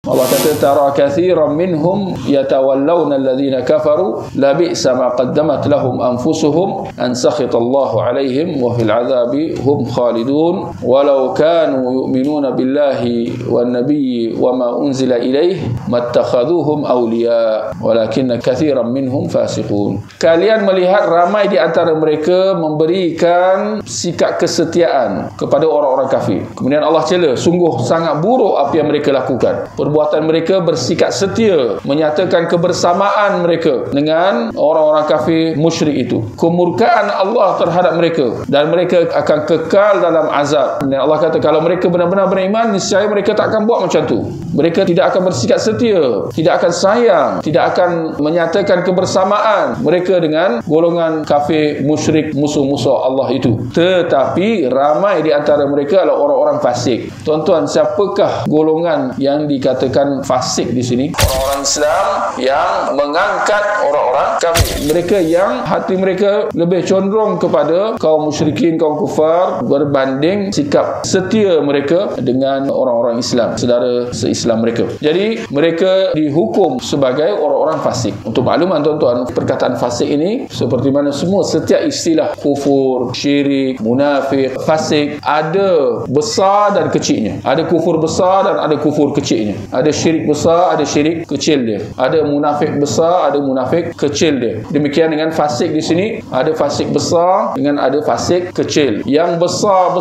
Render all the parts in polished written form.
Allah kata tara katsiran minhum yatawallawna alladhina kafaru la bi'sa ma qaddamat lahum anfusuhum an sakhitallahu alaihim wa fil adzabi hum khalidun walau kanu yu'minuna billahi wan nabiyyi wa ma unzila ilaihi mattakhaduhum awliya walakinna katsiran minhum fasiqun. Kalian melihat ramai di antara mereka memberikan sikap kesetiaan kepada orang-orang kafir. Kemudian Allah cela, sungguh sangat buruk apa yang mereka lakukan. Perbuatan mereka bersikap setia, menyatakan kebersamaan mereka dengan orang-orang kafir musyrik itu. Kemurkaan Allah terhadap mereka dan mereka akan kekal dalam azab. Dan Allah kata kalau mereka benar-benar beriman, niscaya mereka tak akan buat macam tu. Mereka tidak akan bersikap setia, tidak akan sayang, tidak akan menyatakan kebersamaan mereka dengan golongan kafir musyrik musuh-musuh Allah itu. Tetapi ramai di antara mereka adalah orang-orang fasik. Tuan-tuan, siapakah golongan yang dikatakan fasik di sini? Orang-orang Islam yang mengangkat orang-orang kafir. Mereka yang hati mereka lebih condong kepada kaum musyrikin, kaum kufar berbanding sikap setia mereka dengan orang-orang Islam, saudara se-Islam mereka. Jadi mereka dihukum sebagai orang-orang fasik. Untuk makluman tuan-tuan, perkataan fasik ini seperti mana semua setiap istilah kufur, syirik, munafik, fasik ada besar dan kecilnya. Ada kufur besar dan ada kufur kecilnya. Ada syirik besar, ada syirik kecil dia. Ada munafik besar, ada munafik kecil dia. Demikian dengan fasik di sini, ada fasik besar dengan ada fasik kecil. Yang besar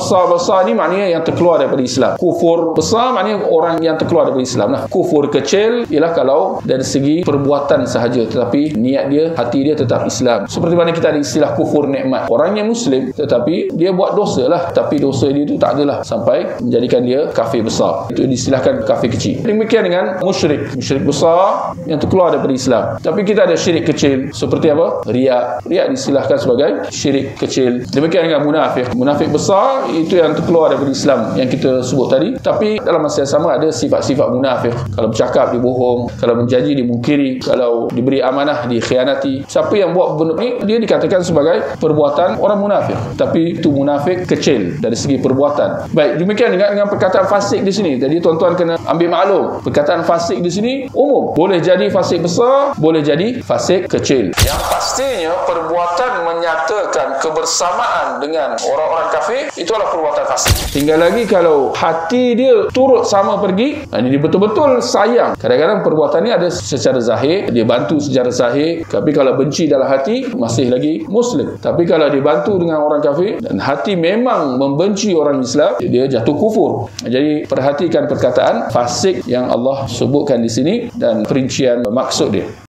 ni maknanya yang terkeluar daripada Islam. Kufur besar maknanya orang yang terkeluar daripada Islam lah. Kufur kecil ialah kalau dari segi perbuatan sahaja, tetapi niat dia, hati dia tetap Islam. Seperti mana kita ada istilah kufur nikmat. Orangnya Muslim tetapi dia buat dosa lah, tapi dosa dia itu tak adalah sampai menjadikan dia kafir besar. Itu diistilahkan kafir kecil. Demikian dengan musyrik. Musyrik besar yang terkeluar daripada Islam. Tapi kita ada syirik kecil. Seperti apa? Riak. Riak diistilahkan sebagai syirik kecil. Demikian dengan munafik. Munafik besar itu yang terkeluar daripada Islam yang kita sebut tadi. Tapi dalam masa yang sama ada sifat-sifat munafik. Kalau bercakap dia bohong, kalau berjanji dia mungkiri, kalau diberi amanah dia khianati. Siapa yang buat benda ni dia dikatakan sebagai perbuatan orang munafik. Tapi itu munafik kecil dari segi perbuatan. Baik, demikian dengan perkataan fasik di sini. Jadi tuan-tuan kena ambil maklum, perkataan fasik di sini umum. Boleh jadi fasik besar, boleh jadi fasik kecil. Yang pastinya perbuatan menyatakan kebersamaan dengan orang-orang kafir itu adalah perbuatan fasik. Tinggal lagi kalau hati dia turut sama pergi, ini dia betul-betul sayang. Kadang-kadang perbuatan ni ada secara zahir, dia bantu secara zahir, tapi kalau benci dalam hati masih lagi Muslim. Tapi kalau dia bantu dengan orang kafir dan hati memang membenci orang Islam, dia jatuh kufur. Jadi perhatikan perkataan fasik yang Allah sebutkan di sini dan perincian maksud dia.